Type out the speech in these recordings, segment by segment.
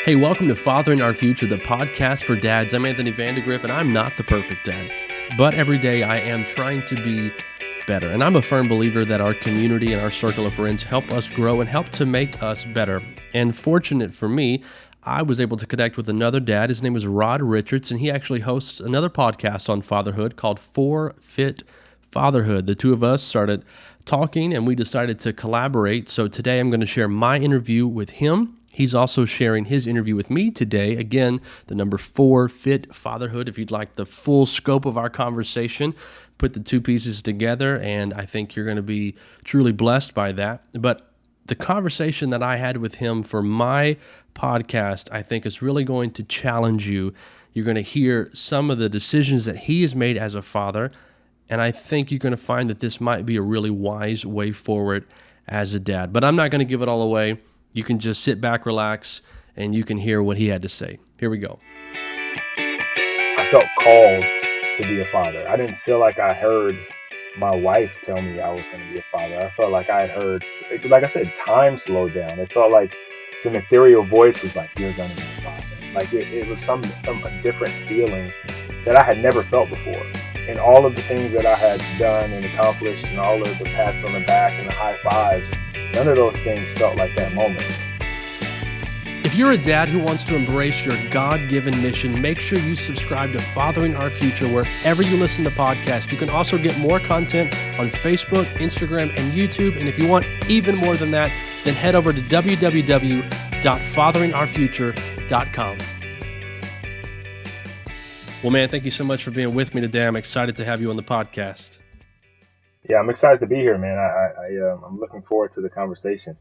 Hey, welcome to Fathering Our Future, the podcast for dads. I'm Anthony Vandegrift, and I'm not the perfect dad. But every day I am trying to be better. And I'm a firm believer that our community and our circle of friends help us grow and help to make us better. And fortunate for me, I was able to connect with another dad. His name is Rod Richards, and he actually hosts another podcast on fatherhood called Fit Fatherhood. The two of us started talking and we decided to collaborate. So today I'm going to share my interview with him. He's also sharing his interview with me today. Again, the number 4, Fit Fatherhood. If you'd like the full scope of our conversation, put the two pieces together, and I think you're going to be truly blessed by that. But the conversation that I had with him for my podcast, I think is really going to challenge you. You're going to hear some of the decisions that he has made as a father, and I think you're going to find that this might be a really wise way forward as a dad. But I'm not going to give it all away. You can just sit back, relax, and you can hear what he had to say. Here we go. I felt called to be a father. I didn't feel like I heard my wife tell me I was going to be a father. I felt like I had heard, like I said, time slowed down. It felt like some ethereal voice was like, "You're going to be a father." Like it was some a different feeling that I had never felt before. And all of the things that I had done and accomplished, and all of the pats on the back and the high fives, none of those things felt like that moment. If you're a dad who wants to embrace your God-given mission, make sure you subscribe to Fathering Our Future wherever you listen to podcasts. You can also get more content on Facebook, Instagram, and YouTube. And if you want even more than that, then head over to www.fatheringourfuture.com. Well, man, thank you so much for being with me today. I'm excited to have you on the podcast. Yeah, I'm excited to be here, man. I'm looking forward to the conversation.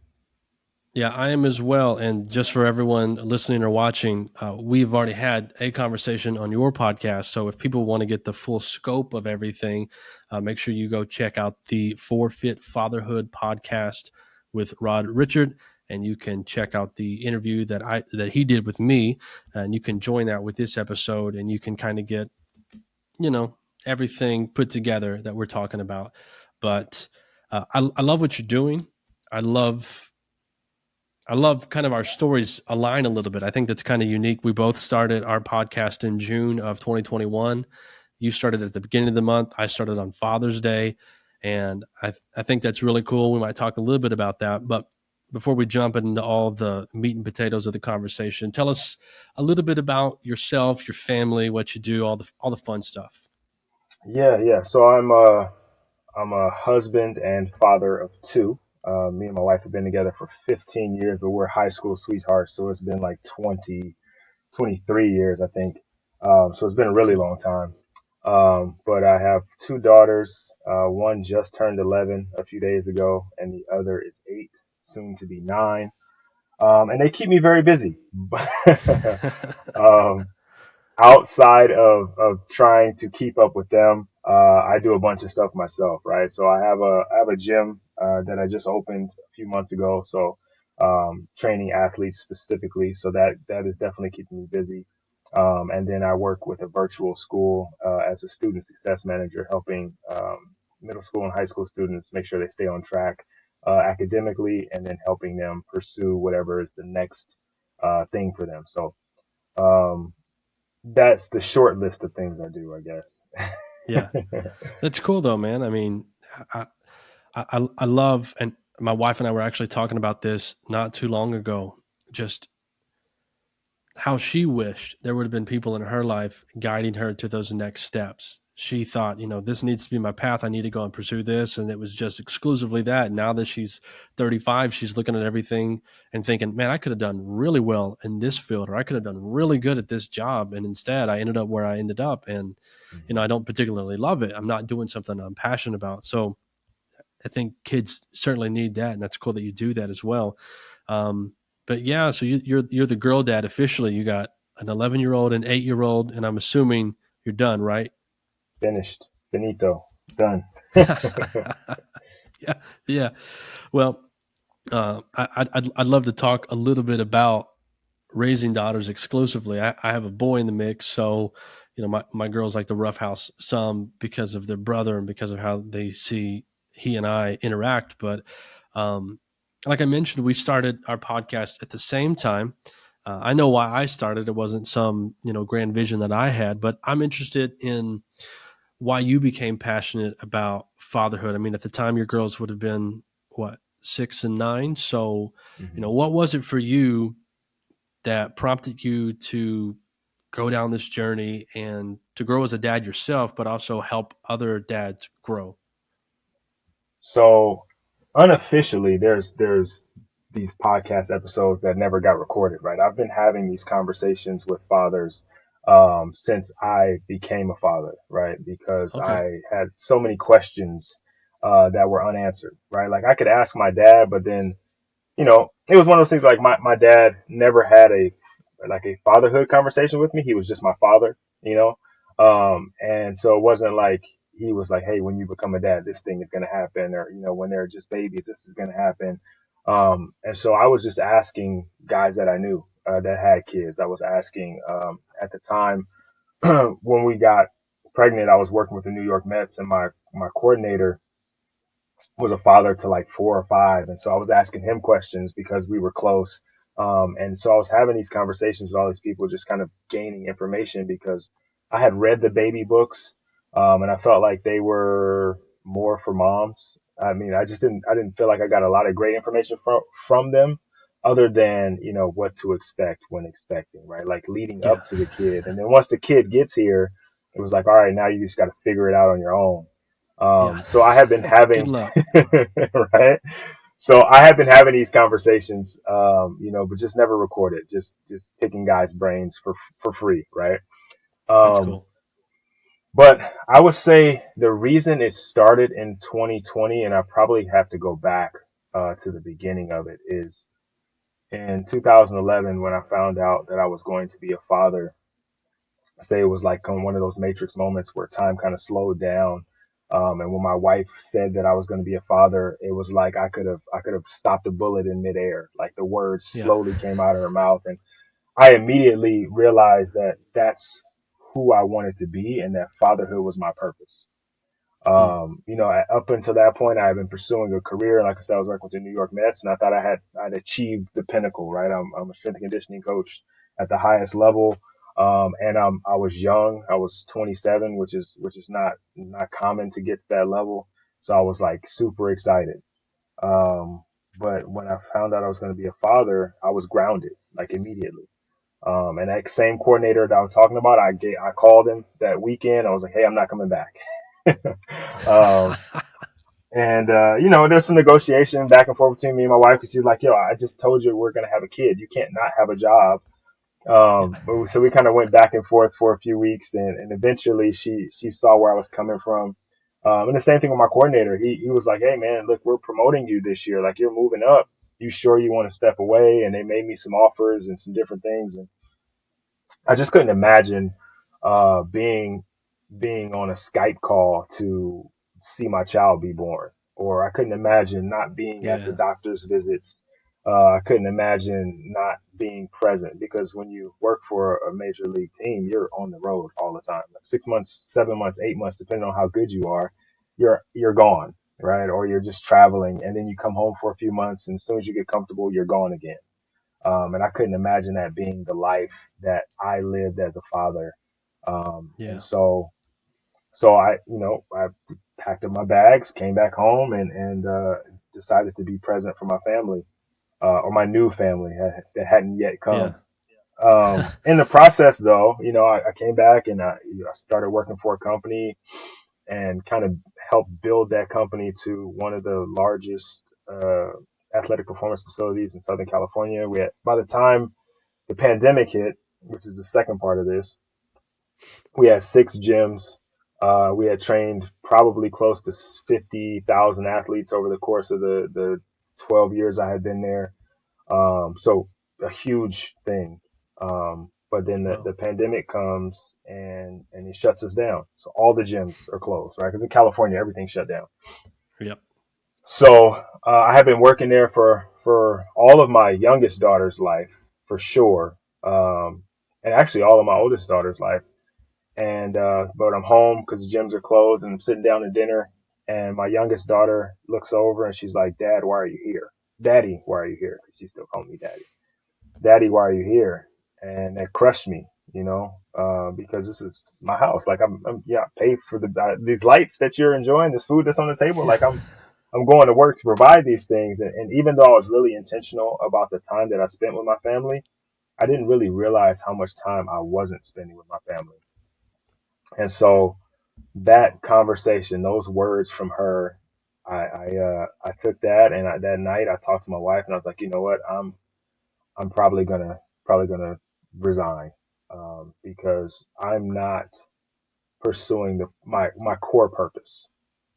Yeah, I am as well. And just for everyone listening or watching, we've already had a conversation on your podcast. So if people want to get the full scope of everything, make sure you go check out the Fit Fatherhood podcast with Rod Richard, and you can check out the interview that he did with me, and you can join that with this episode, and you can kind of get, everything put together that we're talking about. But I love what you're doing. I love kind of our stories align a little bit. I think that's kind of unique. We both started our podcast in June of 2021. You started at the beginning of the month. I started on Father's Day. And I think that's really cool. We might talk a little bit about that. But before we jump into all the meat and potatoes of the conversation, tell us a little bit about yourself, your family, what you do, all the fun stuff. Yeah. So I'm a husband and father of two. Me and my wife have been together for 15 years, but we're high school sweethearts, so it's been like 23 years, I think. So it's been a really long time. But I have two daughters. One just turned 11 a few days ago, and the other is 8, soon to be 9. And they keep me very busy. um, Outside of trying to keep up with them, I do a bunch of stuff myself, right? So I have a gym that I just opened a few months ago. So training athletes specifically. So that is definitely keeping me busy. And then I work with a virtual school as a student success manager, helping middle school and high school students make sure they stay on track academically, and then helping them pursue whatever is the next thing for them. So um, that's the short list of things I do, I guess. Yeah, that's cool though, man. I mean, I love, and my wife and I were actually talking about this not too long ago, just how she wished there would have been people in her life guiding her to those next steps. She thought, this needs to be my path. I need to go and pursue this. And it was just exclusively that. Now that she's 35, she's looking at everything and thinking, man, I could have done really well in this field, or I could have done really good at this job. And instead I ended up where I ended up. And, I don't particularly love it. I'm not doing something I'm passionate about. So I think kids certainly need that. And that's cool that you do that as well. But yeah, so you're the girl dad officially. You got an 11-year-old, an 8-year-old, and I'm assuming you're done, right? Finished. Finito. Done. Yeah, yeah. Well, I'd love to talk a little bit about raising daughters exclusively. I have a boy in the mix, so my girls like to roughhouse some because of their brother and because of how they see he and I interact. But like I mentioned, we started our podcast at the same time. I know why I started. It wasn't some grand vision that I had, but I'm interested in why you became passionate about fatherhood. I mean, at the time, your girls would have been what, 6 and 9. So, Hmm. what was it for you that prompted you to go down this journey and to grow as a dad yourself, but also help other dads grow? So unofficially, there's these podcast episodes that never got recorded, right? I've been having these conversations with fathers since I became a father, right? Because Okay. I had so many questions that were unanswered, right? Like I could ask my dad, but then it was one of those things like my dad never had a fatherhood conversation with me. He was just my father, you know? And so it wasn't like he was like, hey, when you become a dad, this thing is going to happen. Or, when they're just babies, this is going to happen. And so I was just asking guys that I knew that had kids. I was asking at the time when we got pregnant, I was working with the New York Mets and my coordinator was a father to like 4 or 5. And so I was asking him questions because we were close. And so I was having these conversations with all these people, just kind of gaining information because I had read the baby books. And I felt like they were more for moms. I mean, I didn't feel like I got a lot of great information from them other than, what to expect when expecting, right? Like leading Yeah. up to the kid. And then once the kid gets here, it was like, all right, now you just got to figure it out on your own. Yeah. So I have been Good having, luck. right? So I have been having these conversations, but just never recorded, just picking guys' brains for free, right? That's Um, cool. but I would say the reason it started in 2020, and I probably have to go back to the beginning of it, is in 2011 when I found out that I was going to be a father. I say it was like one of those matrix moments where time kind of slowed down. And when my wife said that I was going to be a father, it was like I could have stopped a bullet in midair. Like the words Yeah. slowly came out of her mouth, and I immediately realized that that's who I wanted to be, and that fatherhood was my purpose. Mm. Up until that point, I had been pursuing a career. Like I said, I was working with the New York Mets, and I thought I'd achieved the pinnacle, right? I'm a strength and conditioning coach at the highest level. And I was young. I was 27, which is not common to get to that level. So I was like super excited. Um, but when I found out I was going to be a father, I was grounded like immediately. And that same coordinator that I was talking about, I called him that weekend. I was like, hey, I'm not coming back. um, and there's some negotiation back and forth between me and my wife because she's like, yo, I just told you we're gonna have a kid. You can't not have a job. Yeah. So we kind of went back and forth for a few weeks, and eventually she saw where I was coming from. And the same thing with my coordinator. He was like, hey man, look, we're promoting you this year. Like you're moving up. You sure you want to step away? And they made me some offers and some different things. And I just couldn't imagine uh, being being on a Skype call to see my child be born, or I couldn't imagine not being at the Yeah. doctor's visits. I couldn't imagine not being present because when you work for a major league team, you're on the road all the time. Like 6 months, 7 months, 8 months, depending on how good you are, you're gone, right? Or you're just traveling, and then you come home for a few months, and as soon as you get comfortable, you're gone again. And I couldn't imagine that being the life that I lived as a father. And Yeah. so I packed up my bags, came back home, and decided to be present for my family, or my new family that hadn't yet Yeah. come. In the process, though, I came back and I started working for a company and kind of helped build that company to one of the largest athletic performance facilities in Southern California. By the time the pandemic hit, which is the second part of this, we had 6 gyms. We had trained probably close to 50,000 athletes over the course of the 12 years I had been there. So a huge thing. But then Wow. the pandemic comes and it shuts us down. So all the gyms are closed, right? Because in California, everything's shut down. Yep. So I have been working there for all of my youngest daughter's life, for sure, and actually all of my oldest daughter's life. And but I'm home because the gyms are closed, and I'm sitting down to dinner. And my youngest daughter looks over and she's like, "Dad, why are you here? Daddy, why are you here?" Because she still calling me daddy. Daddy, why are you here? And that crushed me, because this is my house. Like yeah, I paid for these lights that you're enjoying, this food that's on the table. Like I'm going to work to provide these things. And even though I was really intentional about the time that I spent with my family, I didn't really realize how much time I wasn't spending with my family. And so that conversation, those words from her, I took that, and that night I talked to my wife, and I was like, you know what, I'm probably gonna resign, because I'm not pursuing my core purpose,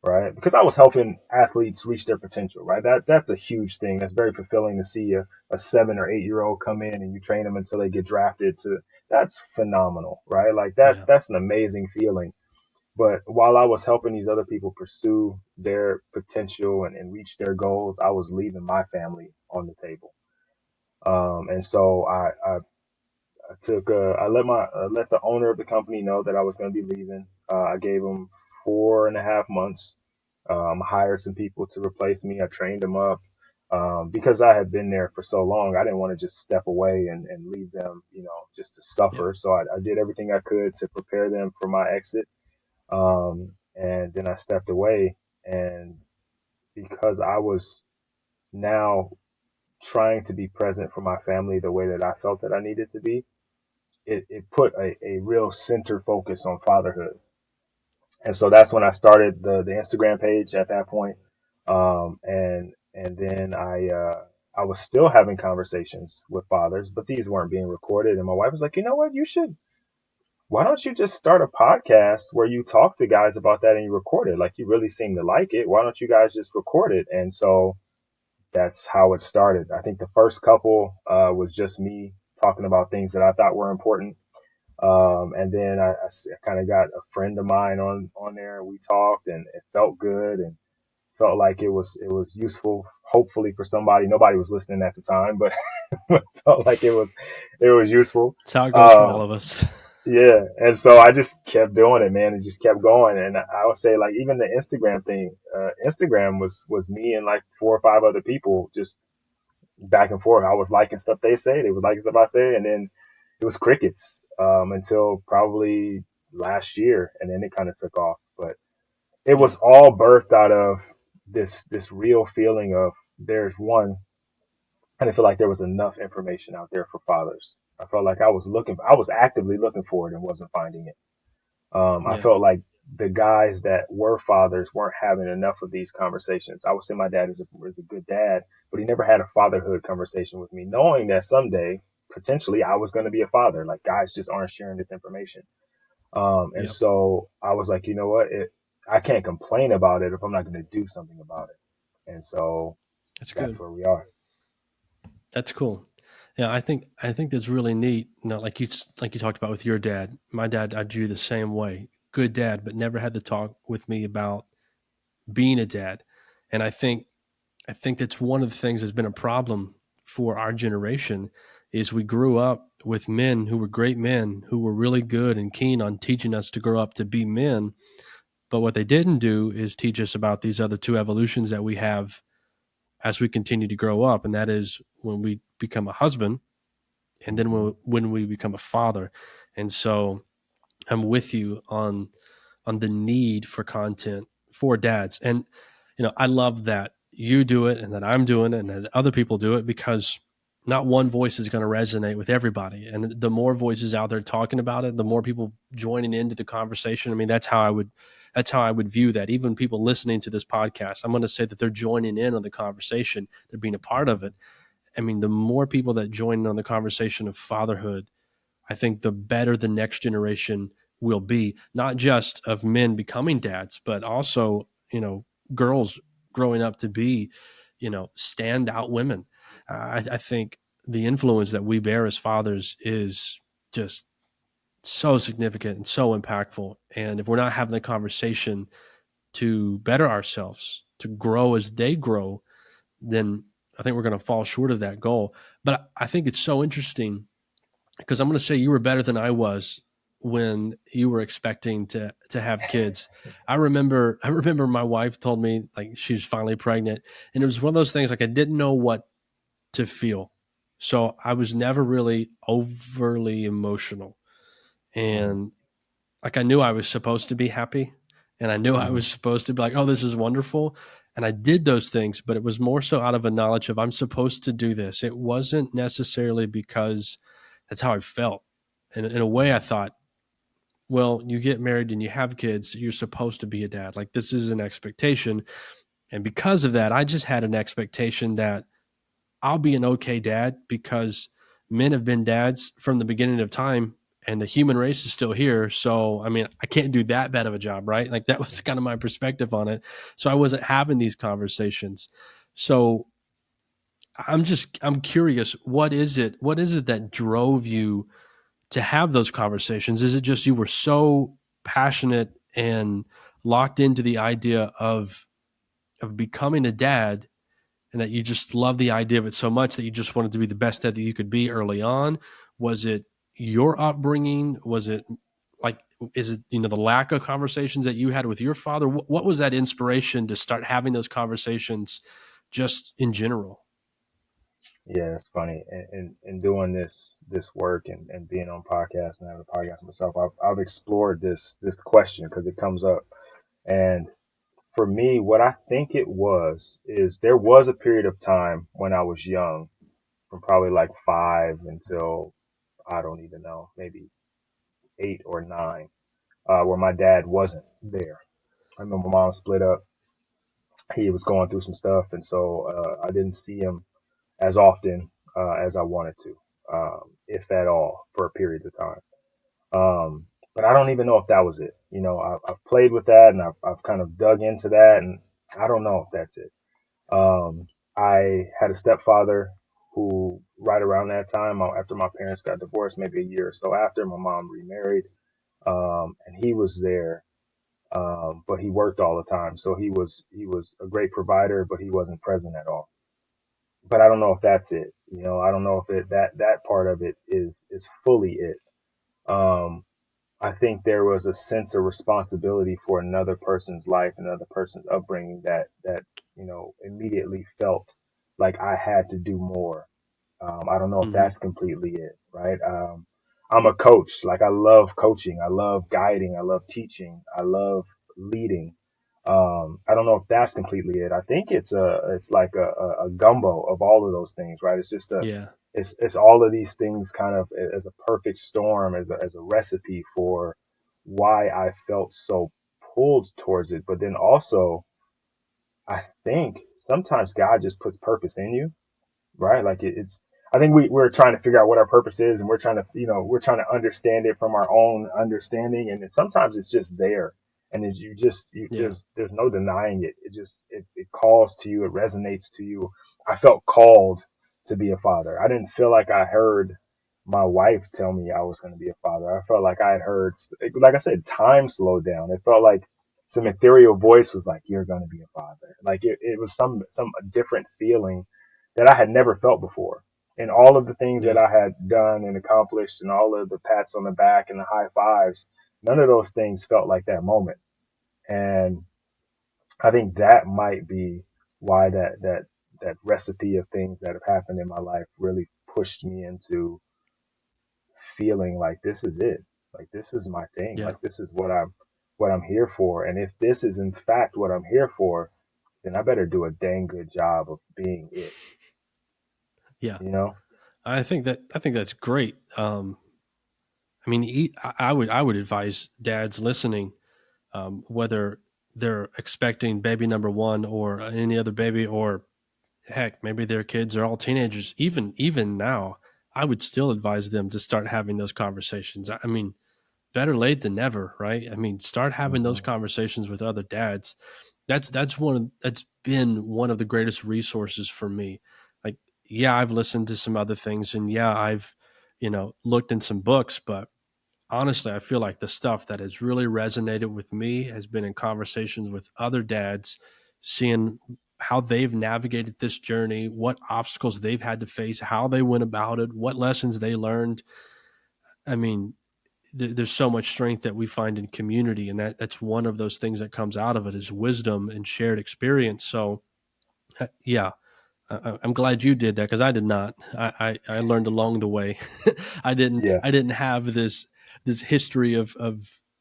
right? Because I was helping athletes reach their potential, right? That's a huge thing. That's very fulfilling to see a 7 or 8 year old come in and you train them until they get drafted to. That's phenomenal, right? Like that's Yeah. that's an amazing feeling. But while I was helping these other people pursue their potential and reach their goals, I was leaving my family on the table. And so I let the owner of the company know that I was going to be leaving. I gave him 4.5 months. Hired some people to replace me. I trained them up. Because I had been there for so long, I didn't want to just step away and leave them, just to Yeah. suffer. So I did everything I could to prepare them for my exit. And then I stepped away, and because I was now trying to be present for my family the way that I felt that I needed to be, it put a real center focus on fatherhood. And so that's when I started the Instagram page at that point. And then I was still having conversations with fathers, but these weren't being recorded. And my wife was like, you know what, why don't you just start a podcast where you talk to guys about that and you record it? Like you really seem to like it. Why don't you guys just record it? And so that's how it started. I think the first couple was just me talking about things that I thought were important. And then I kind of got a friend of mine on there. We talked, and it felt good and felt like it was useful. Hopefully for somebody. Nobody was listening at the time, but felt like it was useful. It's how it goes for all Um, of us. yeah, and so I just kept doing it, man, and just kept going. And I would say, like, even the Instagram thing, Instagram was me and like 4 or 5 other people just back and forth. I was liking stuff they say, they was liking stuff I say, and then it was crickets until probably last year, and then it kind of took off. But it Yeah. was all birthed out of this real feeling of there's one. I didn't feel like there was enough information out there for fathers. I felt like I was actively looking for it and wasn't finding it. I Yeah. felt like the guys that were fathers weren't having enough of these conversations. I would say my dad is a good dad, but he never had a fatherhood conversation with me, knowing that someday, potentially, I was going to be a father. Like guys just aren't sharing this information. And Yep. so I was like, you know what? I can't complain about it if I'm not going to do something about it. And so That's that's good. where we are. That's cool. Yeah, I think that's really neat. Like you talked about with your dad. My dad, I drew the same way. Good dad, but never had to talk with me about being a dad. And I think that's one of the things that's been a problem for our generation is we grew up with men who were great men who were really good and keen on teaching us to grow up to be men. But what they didn't do is teach us about these other two evolutions that we have as we continue to grow up, and that is when we become a husband and then Hmm. when we become a father. And so I'm with you on the need for content for dads. And I love that you do it and that I'm doing it and that other people do it because not one voice is going to resonate with everybody. And the more voices out there talking about it, the more people joining into the conversation. I mean, that's how I would view that. Even people listening to this podcast, I'm going to say that they're joining in on the conversation, they're being a part of it. I mean, the more people that join in on the conversation of fatherhood, I think the better the next generation will be, not just of men becoming dads, but also, girls growing up to be, standout women. I think the influence that we bear as fathers is just so significant and so impactful. And if we're not having the conversation to better ourselves, to grow as they grow, then I think we're going to fall short of that goal. But I think it's so interesting because I'm going to say you were better than I was when you were expecting to have kids. I remember my wife told me like she was finally pregnant, and it was one of those things like I didn't know what to feel. So I was never really overly emotional. Hmm. And like I knew I was supposed to be happy and I knew I Hmm. was supposed to be like, oh, this is wonderful. And I did those things, but it was more so out of a knowledge of I'm supposed to do this. It wasn't necessarily because that's how I felt. And in a way, I thought, well, you get married and you have kids, you're supposed to be a dad. Like this is an expectation. And because of that, I just had an expectation that I'll be an okay dad because men have been dads from the beginning of time and the human race is still here. So, I mean, I can't do that bad of a job, right? Like that was kind of my perspective on it. So I wasn't having these conversations. So I'm curious, what is it that drove you to have those conversations? Is it just you were so passionate and locked into the idea of becoming a dad and that you just love the idea of it so much that you just wanted to be the best dad that you could be early on? Was it your upbringing? Was it like, is it, the lack of conversations that you had with your father? What was that inspiration to start having those conversations just in general? Yeah, it's funny. And doing this work and being on podcasts and having a podcast myself, I've explored this question because it comes up. And for me, what I think it was is there was a period of time when I was young, from probably like 5 until I don't even know, maybe 8 or 9, where my dad wasn't there. I remember my mom split up. He was going through some stuff, and so I didn't see him as often as I wanted to, if at all, for periods of time. But I don't even know if that was it. I've played with that and I've kind of dug into that, and I don't know if that's it. Um, I had a stepfather who, right around that time, after my parents got divorced, maybe a year or so after, my mom remarried, and he was there, but he worked all the time, so he was a great provider, but he wasn't present at all. But I don't know if that's it. I don't know if that part of it is fully it. Um, I think there was a sense of responsibility for another person's life, another person's upbringing that immediately felt like I had to do more. I don't know if Hmm. that's completely it, right? I'm a coach. Like I love coaching. I love guiding. I love teaching. I love leading. I don't know if that's completely it. I think it's like a gumbo of all of those things, right? Yeah. It's all of these things kind of as a perfect storm, as a recipe for why I felt so pulled towards it. But then also, I think sometimes God just puts purpose in you, right? Like it's, I think we're trying to figure out what our purpose is, and we're trying to understand it from our own understanding. And then sometimes it's just there. And it's, Yeah. there's no denying it. It calls to you. It resonates to you. I felt called to be a father. I didn't feel like I heard my wife tell me I was going to be a father. I felt like I had heard, like I said, time slowed down. It felt like some ethereal voice was like, you're going to be a father. Like it was some different feeling that I had never felt before. And all of the things that Yeah. I had done and accomplished and all of the pats on the back and the high fives, none of those things felt like that moment. And I think that might be why that recipe of things that have happened in my life really pushed me into feeling like this is it. Like this is my thing. Yeah. Like this is what I'm here for. And if this is in fact what I'm here for, then I better do a dang good job of being it, Yeah. you know? I think that's great. I mean, I would advise dads listening, whether they're expecting baby number one or any other baby, or heck, maybe their kids are all teenagers. Even now, I would still advise them to start having those conversations. I mean, better late than never, right? I mean, start having those Hmm. conversations with other dads. That's been one of the greatest resources for me. Like, yeah, I've listened to some other things, and yeah, I've looked in some books, but honestly, I feel like the stuff that has really resonated with me has been in conversations with other dads, seeing how they've navigated this journey, what obstacles they've had to face, how they went about it, what lessons they learned. I mean, there's so much strength that we find in community, and that's one of those things that comes out of it is wisdom and shared experience. So, yeah, I'm glad you did that because I did not. I learned along the way. Yeah. I didn't have this history of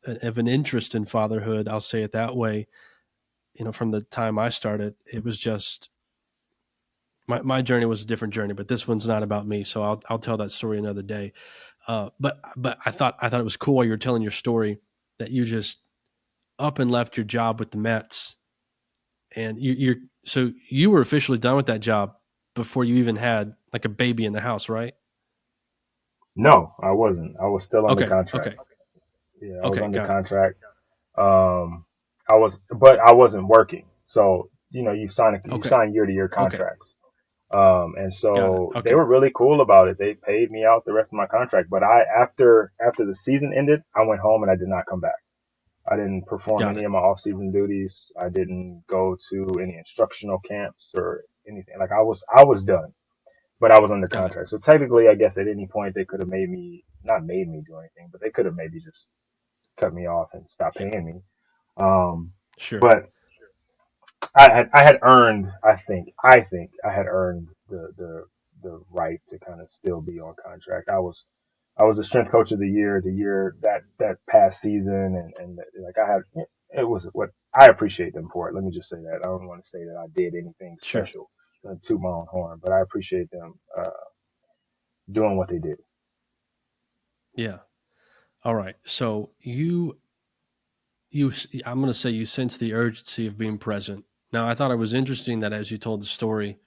an interest in fatherhood. I'll say it that way. You know, from the time I started, it was just my journey was a different journey. But this one's not about me, so I'll tell that story another day. But I thought it was cool while you were telling your story that you just up and left your job with the Mets, and you're so you were officially done with that job before you even had like a baby in the house, right? No, I wasn't. I was still under Okay, contract. okay, Yeah, I was okay, under got it. contract. But I wasn't working. So, you Okay, sign year to year okay, contracts. And got it. so they Okay, were really cool about it. They paid me out the rest of my contract. But after the season ended, I went home and I did not come back. I didn't perform got any it. of my off season duties. I didn't go to any instructional camps or anything. Like I was done, but I was under Got it. contract. So technically, I guess at any point they could have made me, not made me do anything, but they could have maybe just cut me off and stopped Yeah, paying me. Um, sure. but I had earned, I think I had earned the right to kind of still be on contract. I was the strength coach of the year that past season, and like I had, it was what I appreciate them for it. Let me just say that. I don't want to say that I did anything Sure. special to toot my own horn, but I appreciate them doing what they did. Yeah. All right. So you I'm going to say you sense the urgency of being present. Now, I thought it was interesting that as you told the story,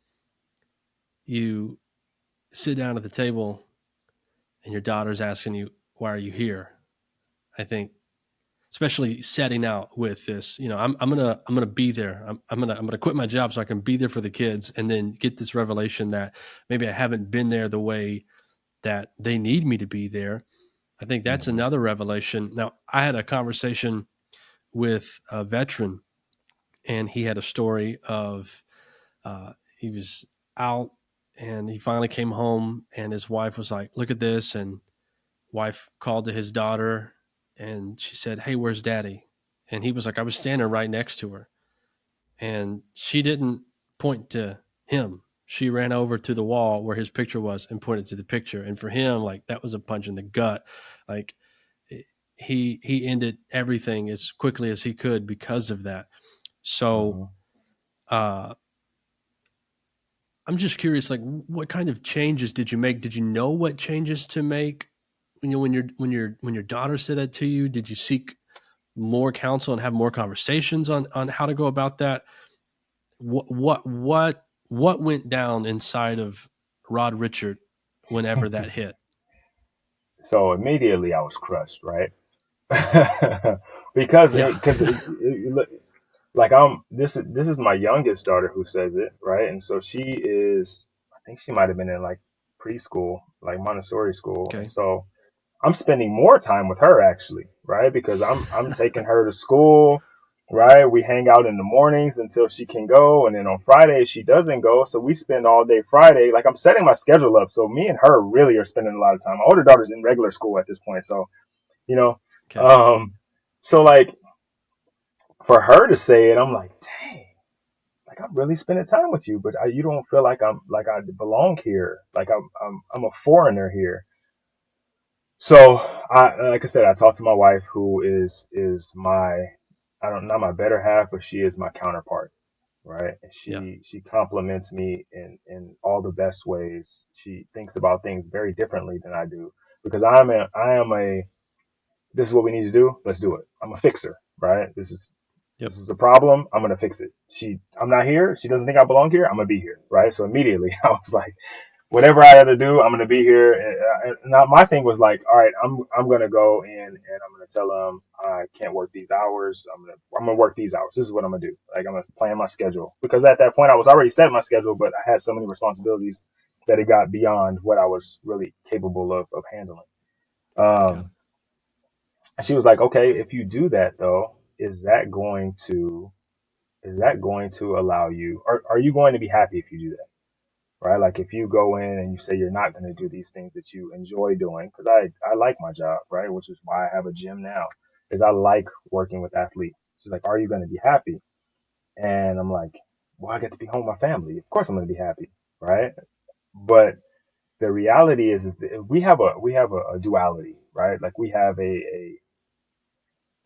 you sit down at the table and your daughter's asking you, "Why are you here?" I think especially setting out with this, I'm gonna be there. I'm gonna quit my job so I can be there for the kids, and then get this revelation that maybe I haven't been there the way that they need me to be there. I think that's Hmm. another revelation. Now, I had a conversation with a veteran, and he had a story of he was out and he finally came home, and his wife was like, "Look at this," and wife called to his daughter and she said, "Hey, where's daddy?" And he was like, "I was standing right next to her." And she didn't point to him. She ran over to the wall where his picture was and pointed to the picture. And for him, like that was a punch in the gut. Like he ended everything as quickly as he could because of that. So Hmm. uh I'm just curious, like what kind of changes did you make? Did you know what changes to make when your daughter said that to you? Did you seek more counsel and have more conversations on how to go about that? What went down inside of Rod Richard whenever that hit? So immediately I was crushed, right? because Yeah. like this is my youngest daughter who says it, right? And so she is, I think she might have been in like preschool, like Montessori school, and Okay. so I'm spending more time with her actually, right? Because I'm taking her to school, right? We hang out in the mornings until she can go, and then on Friday she doesn't go, so we spend all day Friday. Like I'm setting my schedule up, so me and her really are spending a lot of time. My older daughter's in regular school at this point, so you know, Okay. um, so like for her to say it, I'm like, dang, like I'm really spending time with you, but you don't feel like I belong here, like I'm a foreigner here. So like I said, I talked to my wife, who is my, I don't, not my better half, but she is my counterpart, right? And Yeah. she compliments me in all the best ways. She thinks about things very differently than I do because I am a this is what we need to do. Let's do it. I'm a fixer, right? Yep. This is a problem. I'm gonna fix it. I'm not here. She doesn't think I belong here. I'm gonna be here, right? So immediately I was like, whatever I had to do, I'm gonna be here. Now my thing was like, all right, I'm gonna go in and I'm gonna tell them I can't work these hours. I'm gonna work these hours. This is what I'm gonna do. Like I'm gonna plan my schedule because at that point I was already set my schedule, but I had so many responsibilities that it got beyond what I was really capable of handling. Got Um, it. and she was like, okay, if you do that though, is that going to allow you, are you going to be happy if you do that? Right? Like if you go in and you say you're not going to do these things that you enjoy doing, because I like my job, right? Which is why I have a gym now, is I like working with athletes. She's like, are you going to be happy? And I'm like, well, I get to be home with my family. Of course I'm going to be happy, right? But the reality is that we have a duality, right? Like we have a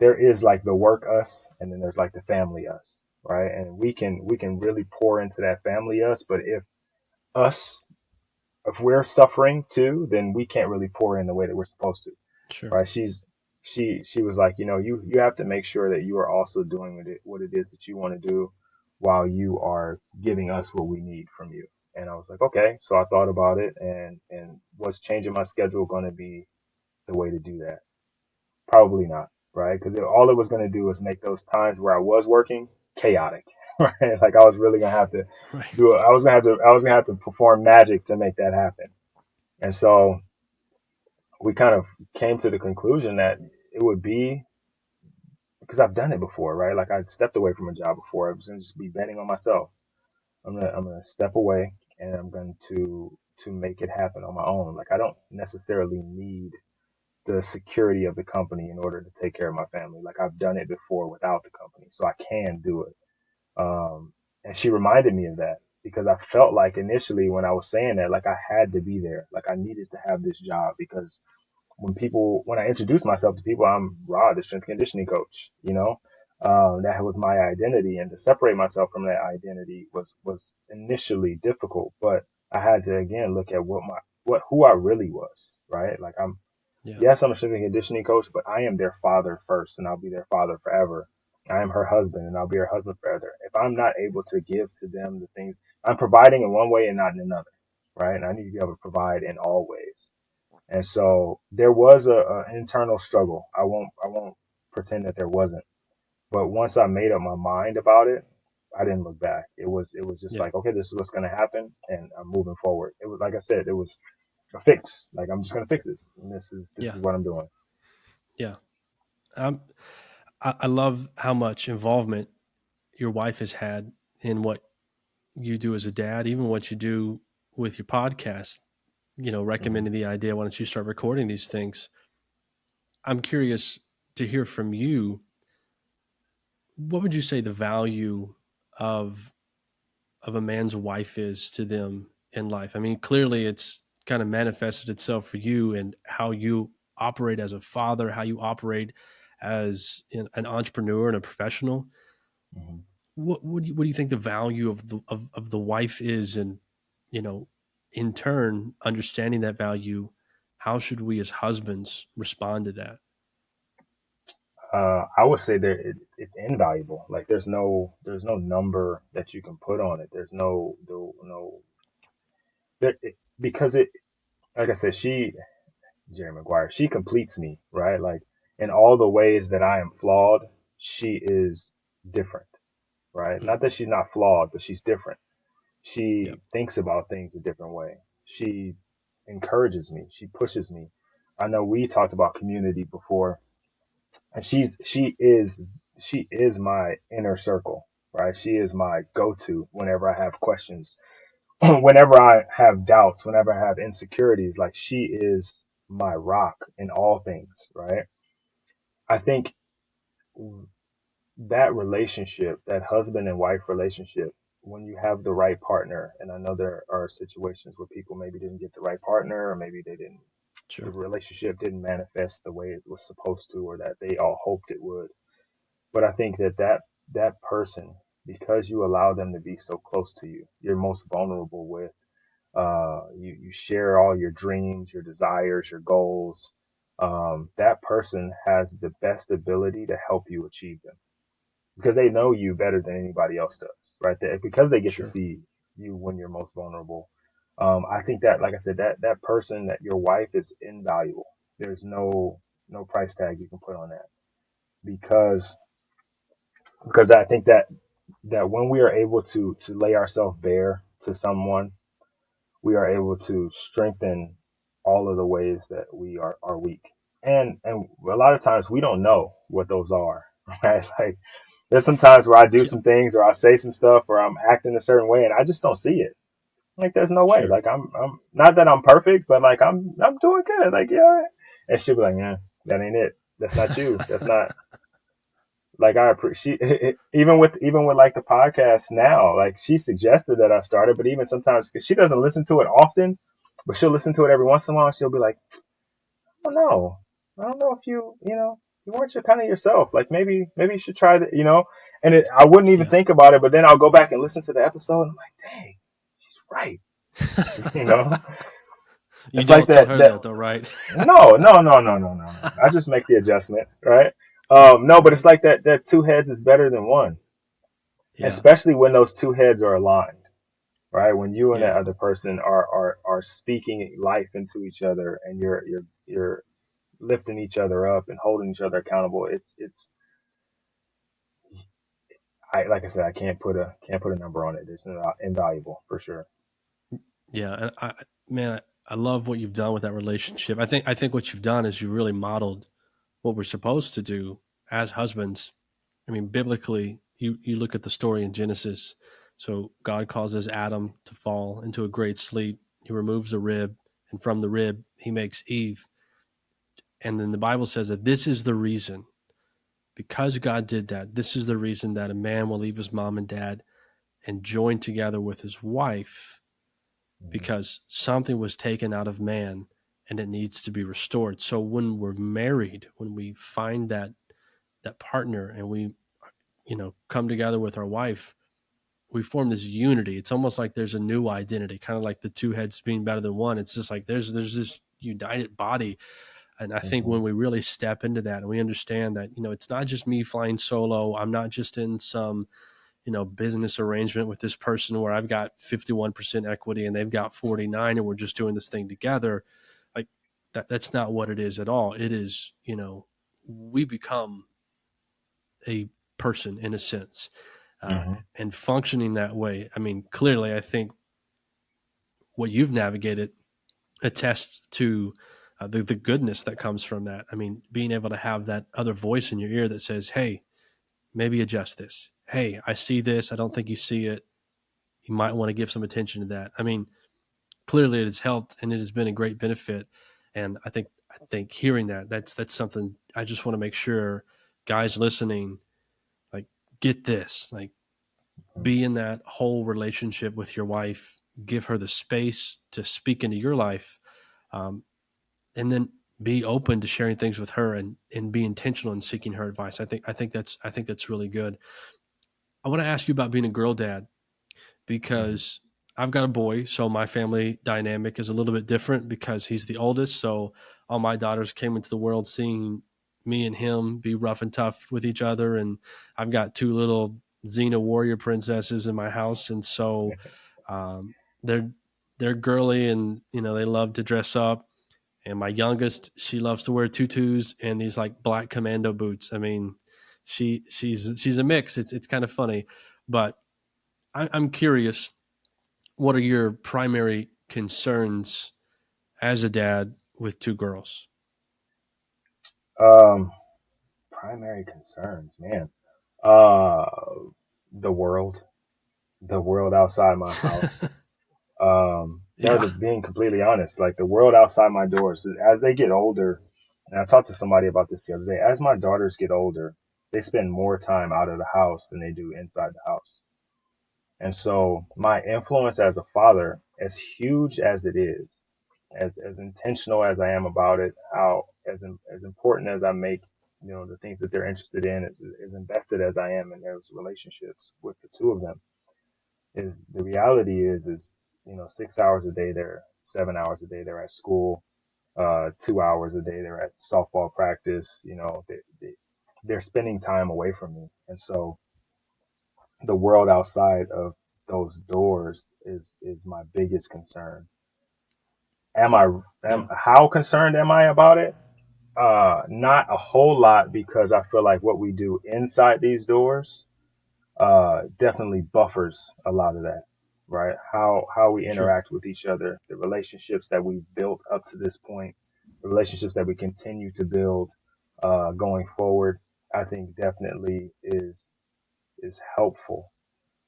there is like the work us, and then there's like the family us, right? And we can really pour into that family us, but us if we're suffering too, then we can't really pour in the way that we're supposed to, Sure. right? She was like, you have to make sure that you are also doing what it is that you want to do while you are giving us what we need from you. And I was like, okay. So I thought about it, and was changing my schedule going to be the way to do that? Probably not, right? Because all it was going to do was make those times where I was working chaotic, right? Like I was really going to have to Right. do it. I was going to have to perform magic to make that happen. And so we kind of came to the conclusion that it would be because I've done it before, right? Like I'd stepped away from a job before. I was going to just be betting on myself. I'm gonna step away, and I'm going to make it happen on my own. Like I don't necessarily need the security of the company in order to take care of my family. Like I've done it before without the company, so I can do it. And she reminded me of that because I felt like initially when I was saying that, like I had to be there, like I needed to have this job because when I introduce myself to people, I'm Rod, the strength conditioning coach. That was my identity, and to separate myself from that identity was initially difficult. But I had to again look at who I really was, right? Like Yeah. yes, I'm a strength and conditioning coach, but I am their father first, and I'll be their father forever. I am her husband, and I'll be her husband forever. If I'm not able to give to them the things I'm providing in one way and not in another, right? And I need to be able to provide in all ways. And so there was an internal struggle. I won't pretend that there wasn't. But once I made up my mind about it, I didn't look back. It was just Yeah. like, okay, this is what's going to happen, and I'm moving forward. It was like I said, it was a fix. Like I'm just going to fix it. And this Yeah. is what I'm doing. Yeah. Um, I love how much involvement your wife has had in what you do as a dad, even what you do with your podcast, Hmm. recommending the idea, why don't you start recording these things? I'm curious to hear from you. What would you say the value of a man's wife is to them in life? I mean, clearly it's kind of manifested itself for you and how you operate as a father, how you operate as an entrepreneur and a professional. Hmm. What do you think the value of the wife is, and you know, in turn, understanding that value, how should we as husbands respond to that? I would say that it's invaluable. Like there's no number that you can put on it. There's no because it like I said, Jerry Maguire, she completes me, right? Like in all the ways that I am flawed, she is different, right? Hmm. Not that she's not flawed, but she's different. Yep. She thinks about things a different way. She encourages me. She pushes me. I know we talked about community before, and she is my inner circle, right? She is my go-to whenever I have questions, whenever I have doubts, whenever I have insecurities. Like she is my rock in all things, right? I think that relationship, that husband and wife relationship, when you have the right partner, and I know there are situations where people maybe didn't get the right partner, or maybe the Sure. relationship didn't manifest the way it was supposed to, or that they all hoped it would. But I think that person, because you allow them to be so close to you, you're most vulnerable with. You share all your dreams, your desires, your goals. That person has the best ability to help you achieve them because they know you better than anybody else does, right? Because they get to Sure. see you when you're most vulnerable. I think that, like I said, that person, that your wife, is invaluable. There's no price tag you can put on that because I think that when we are able to lay ourselves bare to someone, we are able to strengthen all of the ways that we are weak. And a lot of times we don't know what those are, right? Like there's some times where I do Yeah. some things or I say some stuff or I'm acting a certain way and I just don't see it. Like there's no way. Sure. Like I'm not that I'm perfect, but like I'm doing good. Like yeah. And she'll be like, yeah, that ain't it. That's not you. That's not Like I appreciate even with like the podcast now, like she suggested that I started, but even sometimes because she doesn't listen to it often, but she'll listen to it every once in a while. She'll be like, "Oh no, I don't know if you weren't your kind of yourself. Like maybe you should try that." And I wouldn't even Yeah. think about it, but then I'll go back and listen to the episode, and I'm like, "Dang, she's right." You know, You it's like don't tell that her that that though, right? no, no, no, no, no, no, no. I just make the adjustment, right? No, but it's like that two heads is better than one, Yeah. especially when those two heads are aligned, right? When you and that Yeah. other person are speaking life into each other, and you're lifting each other up and holding each other accountable. It's I like I said, I can't put a number on it. It's invaluable for sure. Yeah. And man, I love what you've done with that relationship. I think what you've done is you really modeled what we're supposed to do as husbands. I mean, biblically, you look at the story in Genesis. So God causes Adam to fall into a great sleep. He removes the rib, and from the rib, he makes Eve. And then the Bible says that this is the reason, because God did that, this is the reason that a man will leave his mom and dad and join together with his wife, Mhm, because something was taken out of man and it needs to be restored. So when we're married, when we find that partner and we come together with our wife, we form this unity. It's almost like there's a new identity, kind of like the two heads being better than one. It's just like there's this united body. And I think mhm, when we really step into that and we understand that, it's not just me flying solo. I'm not just in some, business arrangement with this person where I've got 51% equity and they've got 49 and we're just doing this thing together. Like that's not what it is at all. It is, we become a person in a sense, uh, mhm, and functioning that way. I mean, clearly, I think what you've navigated attests to the goodness that comes from that. I mean, being able to have that other voice in your ear that says, "Hey, maybe adjust this. Hey, I see this. I don't think you see it. You might want to give some attention to that." I mean, clearly, it has helped and it has been a great benefit. And I think hearing that's something I just want to make sure guys listening, like, get this, like, mhm, be in that whole relationship with your wife, give her the space to speak into your life, um, and then be open to sharing things with her, and be intentional in seeking her advice. I think that's really good. I want to ask you about being a girl dad, mhm. because I've got a boy, so my family dynamic is a little bit different because he's the oldest. So all my daughters came into the world seeing me and him be rough and tough with each other, and I've got two little Xena warrior princesses in my house, and so um, they're they're girly, and they love to dress up. And my youngest, she loves to wear tutus and these like black commando boots. I mean, she's a mix. It's kind of funny, but I'm curious, what are your primary concerns as a dad with two girls? Um, Primary concerns, man. Uh, the world, the world outside my house. They're Yeah, being completely honest, like the world outside my doors, as they get older, and I talked to somebody about this the other day, as my daughters get older, they spend more time out of the house than they do inside the house. And so my influence as a father, as huge as it is, as intentional as I am about it, how as important as I make, the things that they're interested in, as invested as I am in those relationships with the two of them, is the reality is 6 hours a day they're 7 hours a day they're at school, 2 hours a day they're at softball practice. They're spending time away from me, and so the world outside of those doors is my biggest concern. Am I yeah, how concerned am I about it? Not a whole lot, because I feel like what we do inside these doors definitely buffers a lot of that, right? How we sure, interact with each other, the relationships that we've built up to this point, the relationships that we continue to build going forward, I think definitely is helpful.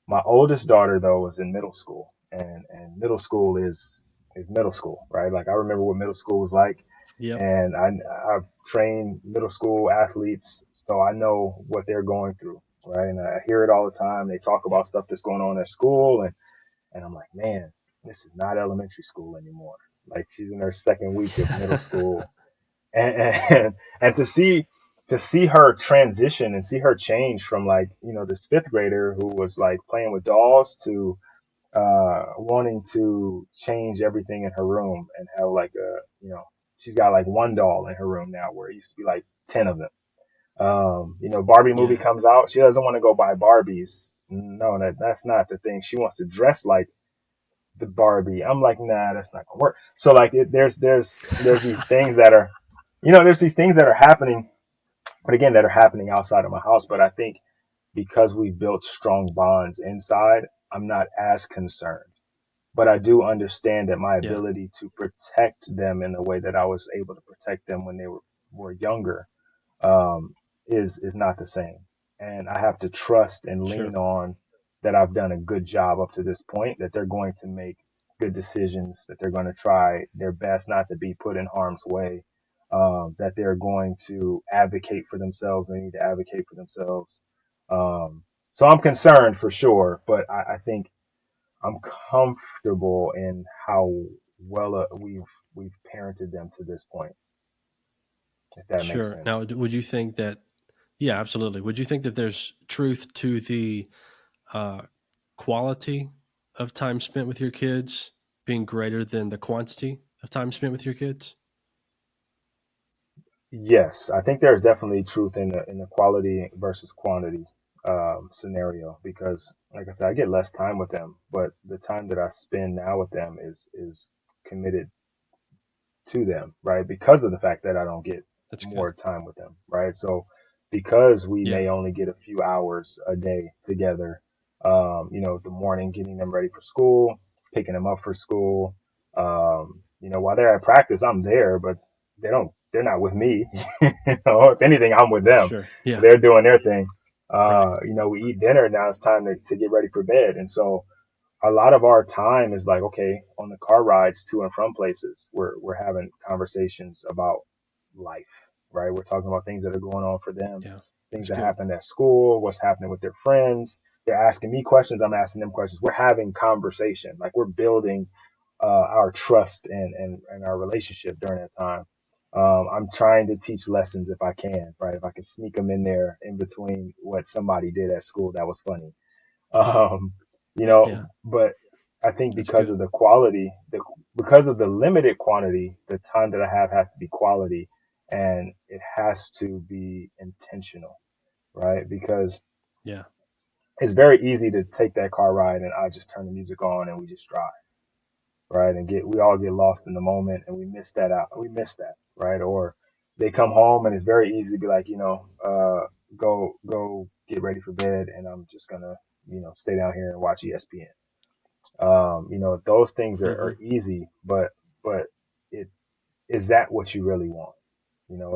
My oldest daughter though is in middle school, and middle school is middle school, right? Like I remember what middle school was like, Yep. and I've trained middle school athletes, so I know what they're going through, right? And I hear it all the time. They talk Yep. about stuff that's going on at school, and I'm like, man, this is not elementary school anymore. Like she's in her second week of middle school, and to see her transition and see her change from like this fifth grader who was like playing with dolls to wanting to change everything in her room and have like she's got like one doll in her room now where it used to be like 10 of them. Barbie movie Yeah. comes out, she doesn't want to go buy Barbies. No, that's not the thing. She wants to dress like the Barbie. I'm like, nah, that's not gonna work. So like there's these things that are there's these things that are happening, but again, that are happening outside of my house. But I think because we built strong bonds inside, I'm not as concerned. But I do understand that my Yeah. ability to protect them in the way that I was able to protect them when they were younger, um, is not the same. And I have to trust and Sure. lean on that I've done a good job up to this point, that they're going to make good decisions, that they're going to try their best not to be put in harm's way, that they're going to advocate for themselves. They need to advocate for themselves. So I'm concerned for sure, but I think I'm comfortable in how well we've parented them to this point, if that makes Sure. Now, sense. would you think that? Yeah, absolutely. Would you think that there's truth to the uh, quality of time spent with your kids being greater than the quantity of time spent with your kids? Yes, I think there's definitely truth in the quality versus quantity scenario because, like I said, I get less time with them, but the time that I spend now with them is committed to them, right? Because of the fact that I don't get That's good. more time with them, right? So because we Yeah. may only get a few hours a day together, the morning getting them ready for school, picking them up for school, while they're at practice, I'm there, but they're not with me. If anything, I'm with them. Sure. Yeah. They're doing their thing. Right. We eat dinner. Now it's time to get ready for bed. And so, a lot of our time is like, okay, on the car rides to and from places, we're having conversations about life, right? We're talking about things that are going on for them, Yeah. things That's that good. happened at school, what's happening with their friends. They're asking me questions, I'm asking them questions. We're having conversation, like we're building our trust and our relationship during that time. I'm trying to teach lessons if I can, right? If I can sneak them in there in between what somebody did at school that was funny. Um, Yeah. but I think That's because of good. the quality, because of the limited quantity, the time that I have has to be quality and it has to be intentional, right? Because Yeah. it's very easy to take that car ride and I just turn the music on and we just drive, right? And we all get lost in the moment and we miss that out. We miss that, right? Or they come home and it's very easy to be like, go get ready for bed and I'm just gonna, stay down here and watch ESPN. Those things are Hmm. easy, but it is that what you really want?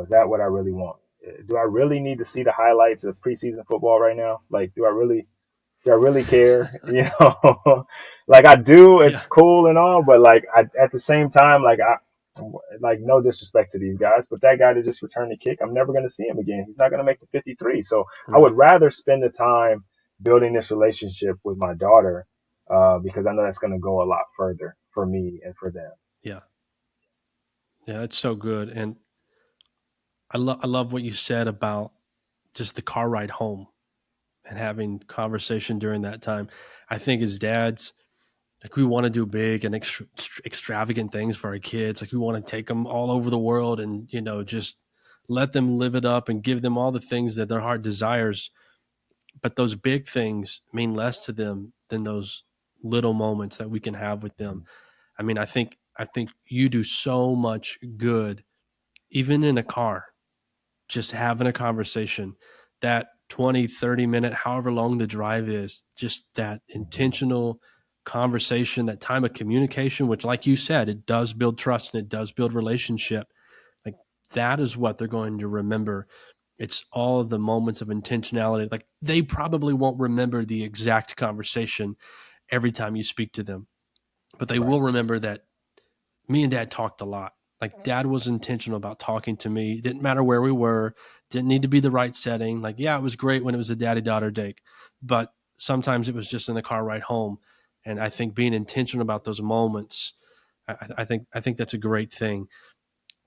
Is that what I really want? Do I really need to see the highlights of preseason football right now? Like, do I really care? Like I do, Yeah. it's cool and all, but like at the same time, like no disrespect to these guys, but that guy that just returned the kick, I'm never going to see him again. He's not going to make the 53. So I would Right. rather spend the time building this relationship with my daughter, because I know that's going to go a lot further for me and for them. Yeah. Yeah. That's so good. And I love what you said about just the car ride home and having conversation during that time. I think as dads, like we want to do big and extravagant things for our kids. Like we want to take them all over the world and just let them live it up and give them all the things that their heart desires. But those big things mean less to them than those little moments that we can have with them. I mean, I think you do so much good, even in a car, just having a conversation, that 20, 30 minute, however long the drive is, just that Mhm. intentional conversation, that time of communication, which, like you said, it does build trust and it does build relationship. Like that is what they're going to remember. It's all of the moments of intentionality. Like they probably won't remember the exact conversation every time you speak to them, but they Right. will remember that me and dad talked a lot. Like dad was intentional about talking to me. Didn't matter where we were, didn't need to be the right setting. Like, yeah, it was great when it was a daddy daughter date, but sometimes it was just in the car ride home. And I think being intentional about those moments, I think that's a great thing.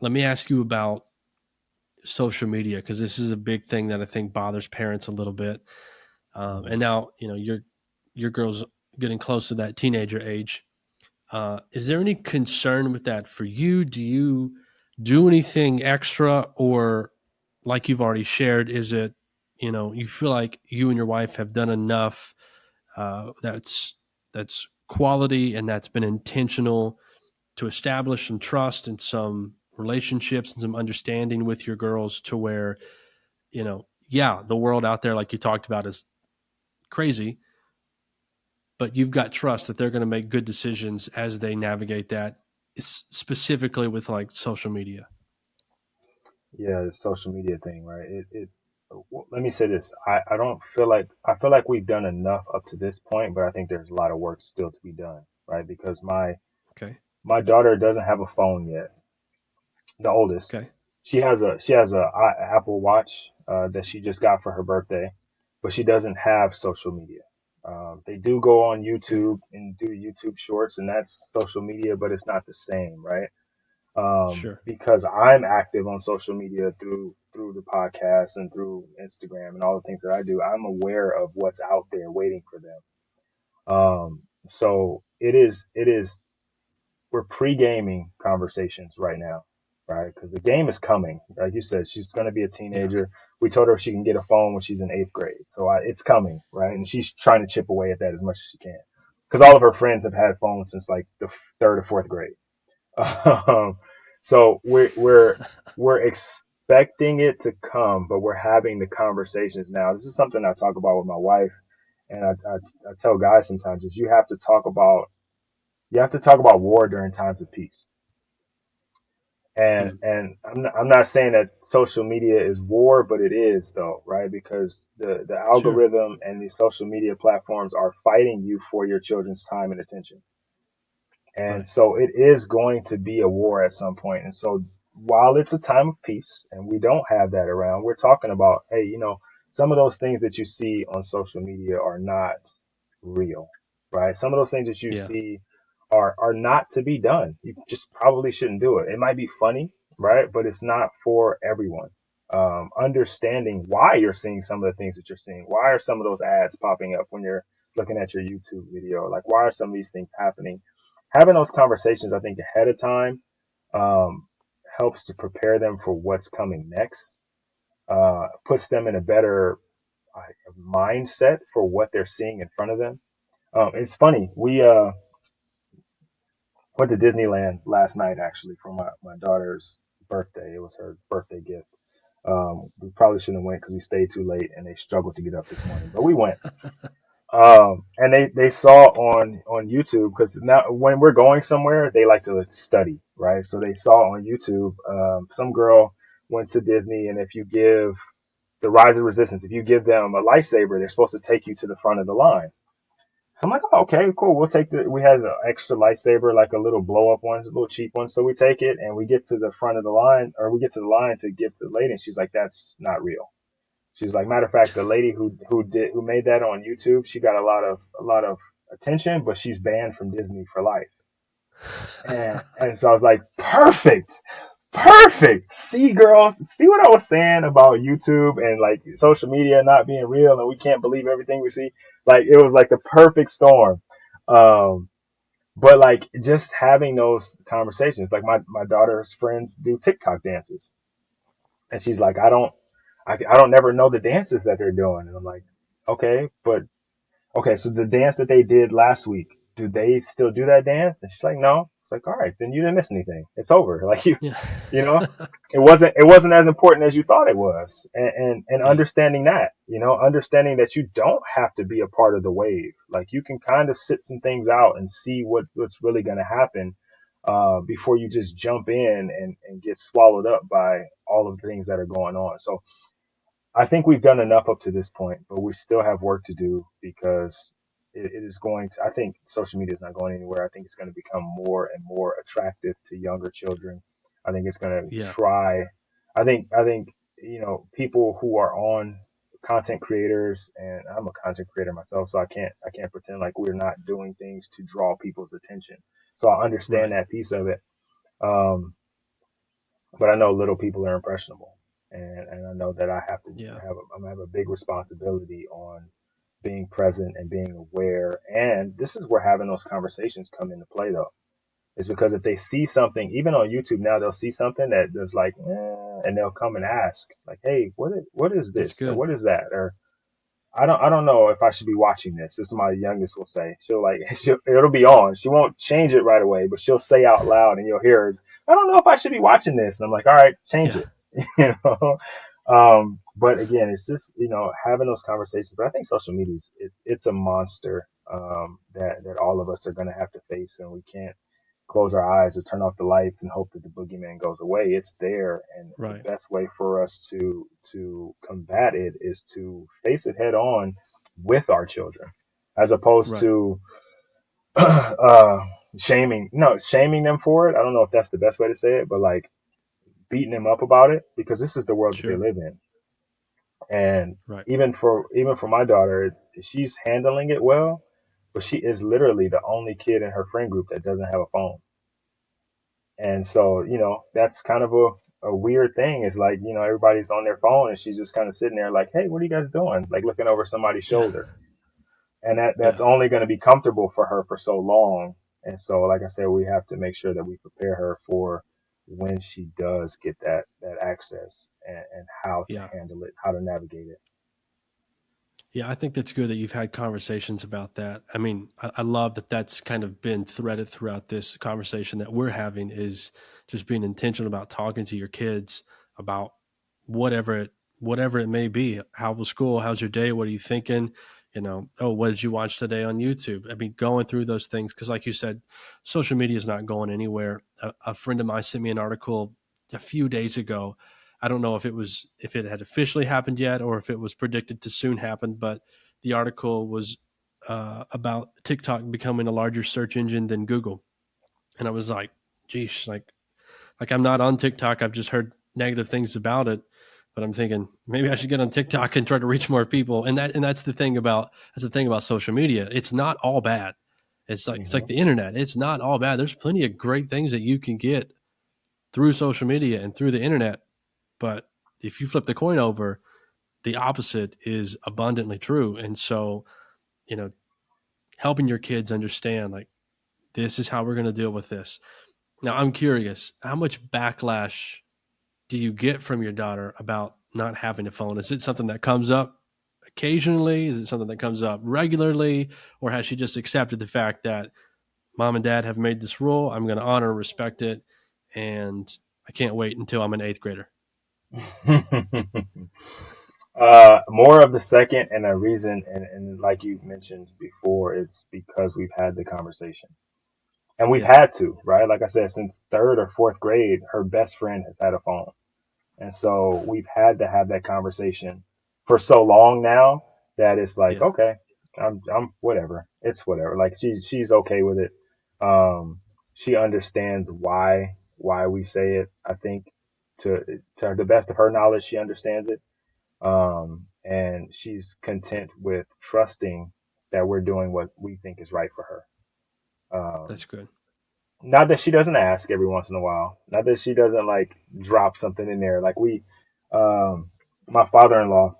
Let me ask you about social media because this is a big thing that I think bothers parents a little bit. Mhm. And now your girl's getting close to that teenager age. Is there any concern with that for you? Do you do anything extra, or like you've already shared, is it you feel like you and your wife have done enough that's quality and that's been intentional to establish some trust and some relationships and some understanding with your girls to where yeah, the world out there like you talked about is crazy, but you've got trust that they're going to make good decisions as they navigate that, specifically with like social media. Yeah, the social media thing, right? Let me say this. I don't feel like, I feel like we've done enough up to this point, but I think there's a lot of work still to be done, right? Because Okay. my daughter doesn't have a phone yet. The oldest. Okay. She has a Apple Watch that she just got for her birthday, but she doesn't have social media. They do go on Okay. YouTube and do YouTube Shorts, and that's social media, but it's not the same, right? Sure. Because I'm active on social media through the podcast and through Instagram and all the things that I do. I'm aware of what's out there waiting for them. So it is we're pre-gaming conversations right now, right? Because the game is coming. Like you said, she's going to be a Yeah. teenager. We told her she can get a phone when she's in eighth grade, so it's coming, right? And she's trying to chip away at that as much as she can, because all of her friends have had phones since like the third or fourth grade. Um, so we're expecting it to come, but we're having the conversations now. This is something I talk about with my wife, and I tell guys sometimes is you have to talk about war during times of peace. And Hmm. and I'm not saying that social media is war, but it is though, right? Because the Sure. algorithm and these social media platforms are fighting you for your children's time and attention. And Right. so it is going to be a war at some point. And so while it's a time of peace and we don't have that around, we're talking about, hey, some of those things that you see on social media are not real, right? Some of those things that you Yeah. see are not to be done. You just probably shouldn't do it. It might be funny, right? But it's not for everyone. Understanding why you're seeing some of the things that you're seeing. Why are some of those ads popping up when you're looking at your YouTube video? Like, why are some of these things happening? Having those conversations, I think, ahead of time um, helps to prepare them for what's coming next. Puts them in a better mindset for what they're seeing in front of them. It's funny. We went to Disneyland last night actually for my daughter's birthday. It was her birthday gift. We probably shouldn't have went because we stayed too late and they struggled to get up this morning, but we went. And they saw on YouTube, because now when we're going somewhere, they like to study, right? So they saw on YouTube, some girl went to Disney, and if you give the Rise of Resistance, if you give them a lightsaber, they're supposed to take you to the front of the line. So I'm like, oh, okay, cool. We had an extra lightsaber, like a little blow up one, a little cheap one. So we take it and we get to the front of the line, or we get to the line to give to the lady. And she's like, that's not real. She was like, matter of fact, the lady who made that on YouTube, she got a lot of attention, but she's banned from Disney for life. And so I was like, perfect, perfect. See, girls, see what I was saying about YouTube and like social media not being real, and we can't believe everything we see. Like it was like the perfect storm. Um, but like just having those conversations, like my daughter's friends do TikTok dances, and she's like, I don't never know the dances that they're doing, and I'm like, okay, but okay, so the dance that they did last week, do they still do that dance? And she's like, no. It's like, all right, then you didn't miss anything. It's over. Like Yeah. you know, it wasn't as important as you thought it was. And Yeah. understanding that, understanding that you don't have to be a part of the wave. Like you can kind of sit some things out and see what's really going to happen. Before you just jump in and get swallowed up by all of the things that are going on. So I think we've done enough up to this point, but we still have work to do because it is going to, I think social media is not going anywhere. I think it's going to become more and more attractive to younger children. I think it's going to Yeah. try, I think, people who are on content creators, and I'm a content creator myself, so I can't pretend like we're not doing things to draw people's attention. So I understand Right. that piece of it. Um, but I know little people are impressionable, and I know that I have to Yeah. I'm gonna have a big responsibility on being present and being aware. And this is where having those conversations come into play, though, is because if they see something, even on YouTube now, they'll see something that is like, and they'll come and ask, like, hey, what is That's this, or good. what is that, or I don't know if I should be watching this. This is my youngest will say. She'll like it'll be on. She won't change it right away, but she'll say out loud and you'll hear her, I don't know if I should be watching this. And I'm like, all right, change Yeah. it. you know. But again, it's just, having those conversations. But I think social media is it's a monster that all of us are gonna have to face, and we can't close our eyes or turn off the lights and hope that the boogeyman goes away. It's there, and the Right. best way for us to combat it is to face it head on with our children, as opposed Right. to uh, shaming. No, shaming them for it. I don't know if that's the best way to say it, but like beating them up about it, because this is the world that they Sure. live in. And Right. even for my daughter, she's handling it well, but she is literally the only kid in her friend group that doesn't have a phone. And so, that's kind of a weird thing. Is like, everybody's on their phone and she's just kind of sitting there like, hey, what are you guys doing? Like looking over somebody's Yeah. shoulder. And that's Yeah. only going to be comfortable for her for so long. And so, like I said, we have to make sure that we prepare her for when she does get that access, and how to Yeah. handle it, how to navigate it. Yeah, I think that's good that you've had conversations about that. I mean, I love that that's kind of been threaded throughout this conversation that we're having is just being intentional about talking to your kids about whatever it whatever it may be. How was school? How's your day? What are you thinking? Oh, what did you watch today on YouTube? I mean, going through those things because, like you said, social media is not going anywhere. A friend of mine sent me an article a few days ago. I don't know if it had officially happened yet or if it was predicted to soon happen, but the article was about TikTok becoming a larger search engine than Google, and I was like, "Geez, like I'm not on TikTok. I've just heard negative things about it, but I'm thinking maybe I should get on TikTok and try to reach more people." And that's the thing about social media. It's not all bad. It's like Hmm. the internet. It's not all bad. There's plenty of great things that you can get through social media and through the internet, but if you flip the coin over, the opposite is abundantly true. And so, you know, helping your kids understand like this is how we're going to deal with this. Now, I'm curious, how much backlash do you get from your daughter about not having a phone? Is it something that comes up occasionally? Is it something that comes up regularly? Or has she just accepted the fact that mom and dad have made this rule? I'm going to honor, respect it, and I can't wait until I'm an eighth grader. More of the second, and a reason, and like you mentioned before, it's because we've had the conversation. And we've Yeah, had to, right? Like I said, since third or fourth grade, her best friend has had a phone. And so we've had to have that conversation for so long now that it's like, yeah, okay, I'm whatever. It's whatever. Like she's okay with it. She understands why we say it. I think to the best of her knowledge, she understands it. And she's content with trusting that we're doing what we think is right for her. that's good. Not that she doesn't ask every once in a while. Not that she doesn't like drop something in there. Like my father-in-law,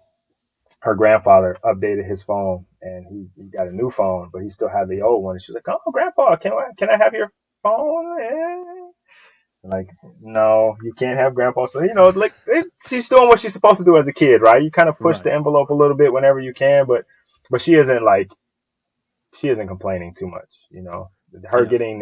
her grandfather updated his phone and he got a new phone, but he still had the old one. And she's like, "Oh, grandpa, can I have your phone?" Like, no, you can't have grandpa. So, she's doing what she's supposed to do as a kid, right? You kind of push Right. the envelope a little bit whenever you can, but she isn't complaining too much. Her Yeah, getting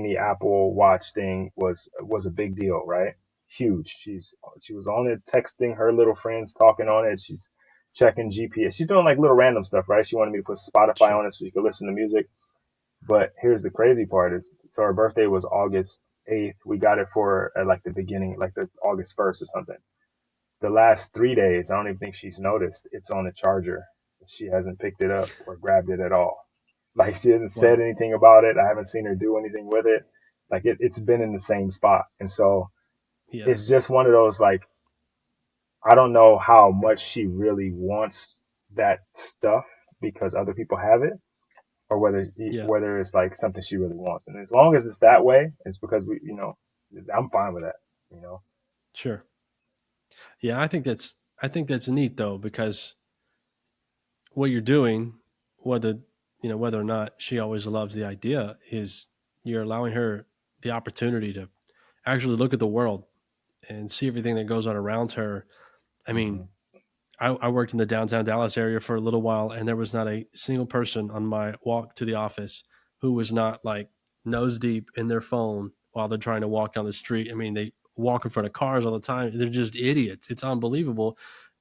the Apple Watch thing was a big deal, right? Huge. She was on it, texting her little friends, talking on it. She's checking GPS. She's doing like little random stuff, right? She wanted me to put Spotify sure. on it so you could listen to music. But here's the crazy part: is so her birthday was August 8th. We got it for her at like the beginning, like the August 1st or something. The last 3 days, I don't even think she's noticed. It's on the charger. She hasn't picked it up or grabbed it at all. Like she hasn't said Wow. anything about it. I haven't seen her do anything with it. Like it's been in the same spot. And so Yeah. it's just one of those, like, I don't know how much she really wants that stuff because other people have it, or Yeah. whether it's like something she really wants. And as long as it's that way, it's because I'm fine with that. You know. Sure. Yeah, I think that's neat though, because what you're doing, whether whether or not she always loves the idea, is you're allowing her the opportunity to actually look at the world and see everything that goes on around her. I mean, Hmm. I worked in the downtown Dallas area for a little while, and there was not a single person on my walk to the office who was not like nose deep in their phone while they're trying to walk down the street. I mean, they walk in front of cars all the time. They're just idiots. It's unbelievable.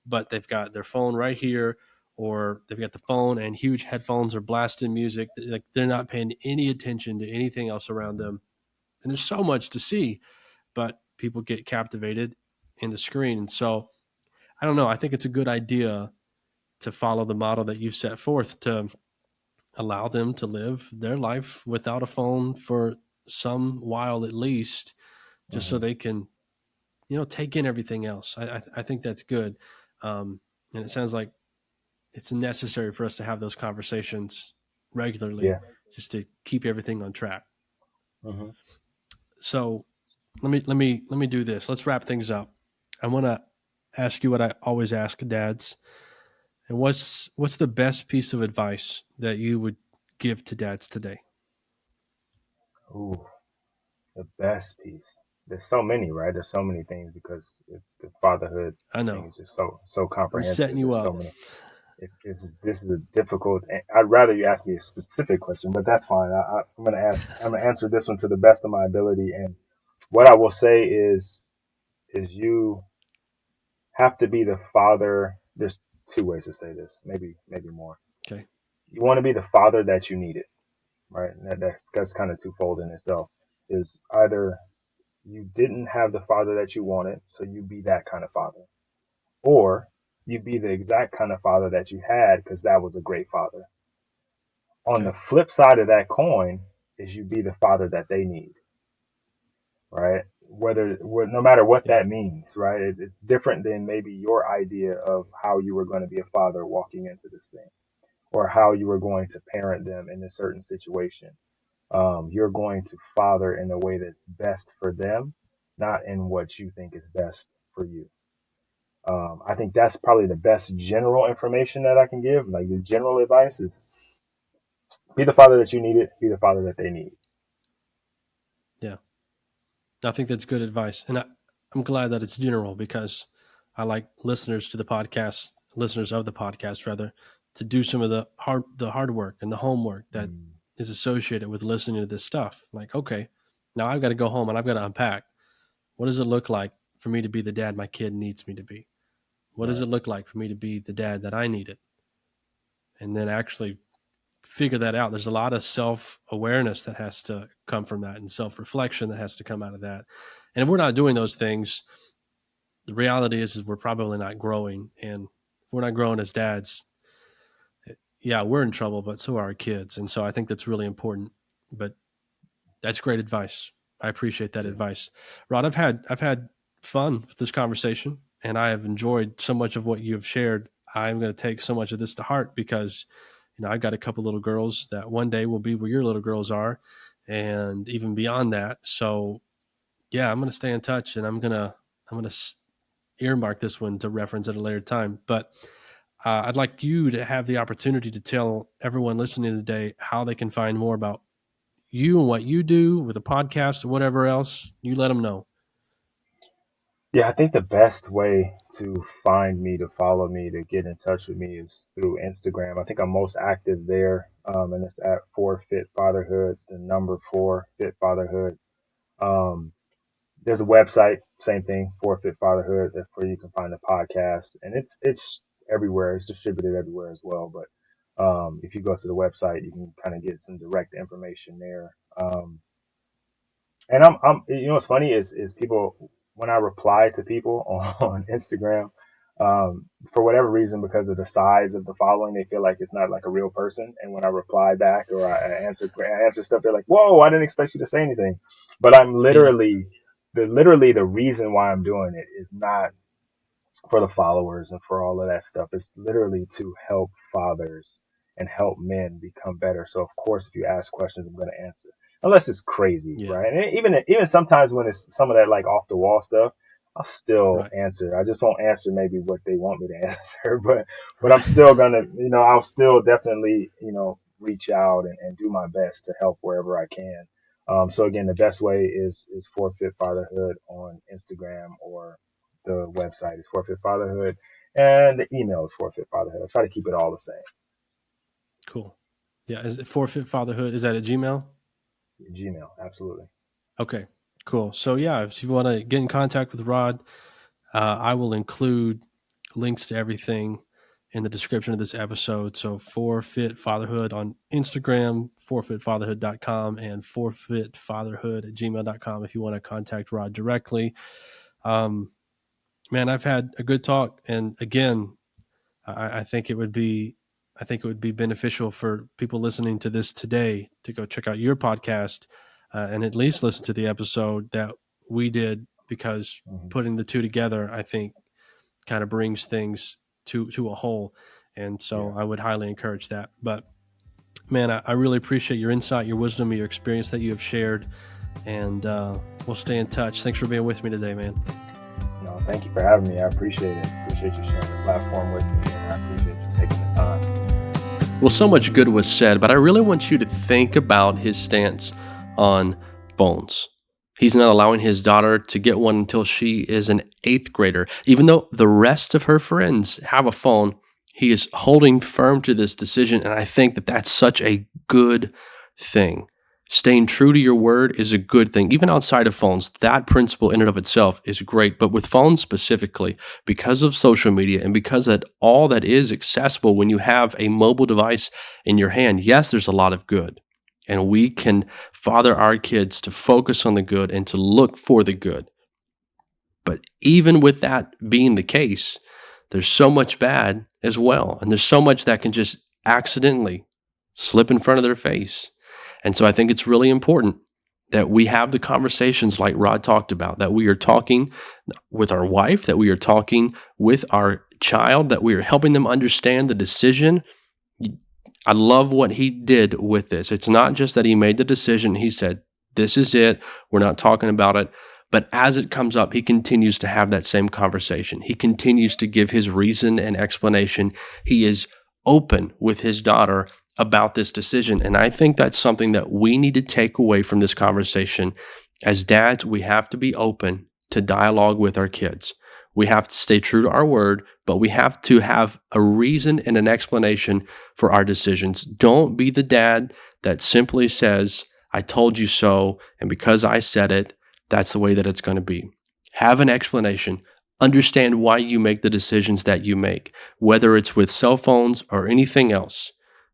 But they've got their phone right here, or they've got the phone and huge headphones are blasting music. Like they're not paying any attention to anything else around them. And there's so much to see, but people get captivated in the screen. And so I don't know. I think it's a good idea to follow the model that you've set forth to allow them to live their life without a phone for some while at least, just so Hmm. they can take in everything else. I think that's good, and it sounds like it's necessary for us to have those conversations regularly, Yeah. just to keep everything on track. Hmm. So let me do this. Let's wrap things up. I want to ask you what I always ask dads. And what's the best piece of advice that you would give to dads today? Ooh, the best piece. There's so many, right? There's so many things because the fatherhood I thing know is just so I'm setting comprehensive. you There's so up. many. This is a difficult. I'd rather you ask me a specific question, but that's fine. I'm gonna answer this one to the best of my ability. And what I will say is you have to be the father. There's two ways to say this, maybe more. Okay. You want to be the father that you needed, right? And that's kind of twofold in itself. Is either you didn't have the father that you wanted, so you be that kind of father, or you be the exact kind of father that you had because that was a great father. On the Okay. flip side of that coin is you be the father that they need, right? No matter what Yeah. that means, right? It's different than maybe your idea of how you were going to be a father walking into this thing, or how you were going to parent them in a certain situation. You're going to father in a way that's best for them, not in what you think is best for you. I think that's probably the best general information that I can give. Like the general advice is be the father that you needed, be the father that they need. Yeah. I think that's good advice, and I'm glad that it's general, because I like listeners of the podcast rather, to do some of the hard work and the homework that Mm, is associated with listening to this stuff. Like, okay, now I've got to go home and I've got to unpack. What does it look like for me to be the dad my kid needs me to be? What does right. it look like for me to be the dad that I needed? And then actually figure that out. There's a lot of self awareness that has to come from that, and self reflection that has to come out of that. And if we're not doing those things, the reality is we're probably not growing. And if we're not growing as dads, yeah, we're in trouble, but so are our kids. And so I think that's really important. But that's great advice. I appreciate that Yeah. advice. Rod, I've had fun with this conversation, and I have enjoyed so much of what you have shared. I'm going to take so much of this to heart, because I've got a couple little girls that one day will be where your little girls are, and even beyond that. So yeah, I'm going to stay in touch, and I'm going to earmark this one to reference at a later time. But I'd like you to have the opportunity to tell everyone listening today how they can find more about you and what you do with a podcast or whatever else. You let them know. Yeah, I think the best way to find me, to follow me, to get in touch with me is through Instagram. I think I'm most active there. And it's at 4 Fit Fatherhood, the number 4 Fit Fatherhood. Um, there's a website, same thing, 4 Fit Fatherhood. That's where you can find the podcast, and it's everywhere. It's distributed everywhere as well. But if you go to the website, you can kind of get some direct information there. And what's funny is people, when I reply to people on Instagram, for whatever reason, because of the size of the following, they feel like it's not like a real person. And when I reply back or I answer stuff, they're like, "Whoa, I didn't expect you to say anything." But I'm Yeah. literally the reason why I'm doing it is not for the followers and for all of that stuff. It's literally to help fathers and help men become better. So of course, if you ask questions, I'm going to answer, unless it's crazy, Yeah. right? And even sometimes when it's some of that like off the wall stuff, I'll still Right. answer. I just won't answer maybe what they want me to answer, but I'm Right. still gonna, I'll still definitely, reach out and do my best to help wherever I can. So again, the best way is Forfeit Fatherhood on Instagram, or the website is Forfeit Fatherhood, and the email is Forfeit Fatherhood. I try to keep it all the same. Cool. Yeah. Is it Forfeit Fatherhood? Is that a Gmail? Gmail, absolutely. Okay. Cool. So yeah, if you want to get in contact with Rod, I will include links to everything in the description of this episode. So Forfeit Fatherhood on Instagram, forfeitfatherhood.com, and forfeitfatherhood@gmail.com if you want to contact Rod directly. Um, Man, I've had a good talk, and again, I think it would be beneficial for people listening to this today to go check out your podcast and at least listen to the episode that we did, because Hmm. putting the two together, I think, kind of brings things to a whole. And so Yeah. I would highly encourage that. But man, I really appreciate your insight, your wisdom, your experience that you have shared, and we'll stay in touch. Thanks for being with me today, man. No, thank you for having me. I appreciate it. Appreciate you sharing the platform with me, and I appreciate you taking the time. Well, so much good was said, but I really want you to think about his stance on phones. He's not allowing his daughter to get one until she is an eighth grader. Even though the rest of her friends have a phone, he is holding firm to this decision. And I think that that's such a good thing. Staying true to your word is a good thing. Even outside of phones, that principle in and of itself is great. But with phones specifically, because of social media and because that all that is accessible when you have a mobile device in your hand, yes, there's a lot of good. And we can father our kids to focus on the good and to look for the good. But even with that being the case, there's so much bad as well. And there's so much that can just accidentally slip in front of their face. And so I think it's really important that we have the conversations like Rod talked about, that we are talking with our wife, that we are talking with our child, that we are helping them understand the decision. I love what he did with this. It's not just that he made the decision. He said, this is it. We're not talking about it. But as it comes up, he continues to have that same conversation. He continues to give his reason and explanation. He is open with his daughter about this decision. And I think that's something that we need to take away from this conversation. As dads, we have to be open to dialogue with our kids. We have to stay true to our word, but we have to have a reason and an explanation for our decisions. Don't be the dad that simply says, I told you so, and because I said it, that's the way that it's going to be. Have an explanation. Understand why you make the decisions that you make, whether it's with cell phones or anything else.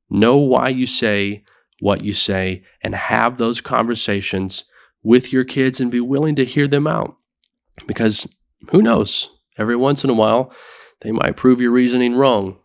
Know why you say what you say and have those conversations with your kids and be willing to hear them out. Because who knows? Every once in a while, they might prove your reasoning wrong.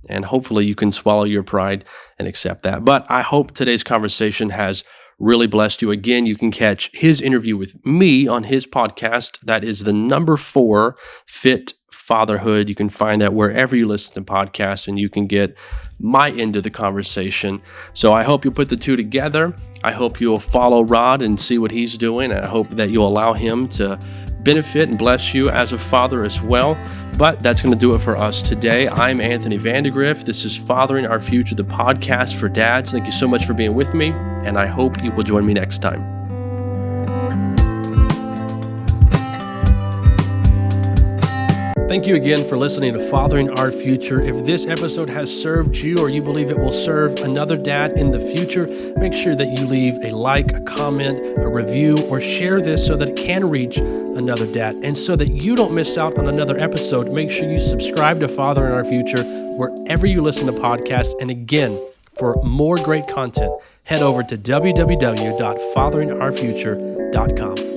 And hopefully you can swallow your pride and accept that. But I hope today's conversation has really blessed you. Again, you can catch his interview with me on his podcast. That is the number 4 Fit Fatherhood. You can find that wherever you listen to podcasts, and you can get my end of the conversation. So I hope you put the two together. I hope you'll follow Rod and see what he's doing. I hope that you'll allow him to benefit and bless you as a father as well. But that's going to do it for us today. I'm Anthony Vandegrift. This is Fathering Our Future, the podcast for dads. Thank you so much for being with me, and I hope you will join me next time. Thank you again for listening to Fathering Our Future. If this episode has served you, or you believe it will serve another dad in the future, make sure that you leave a like, a comment, a review, or share this so that it can reach another dad. And so that you don't miss out on another episode, make sure you subscribe to Fathering Our Future wherever you listen to podcasts. And again, for more great content, head over to www.fatheringourfuture.com.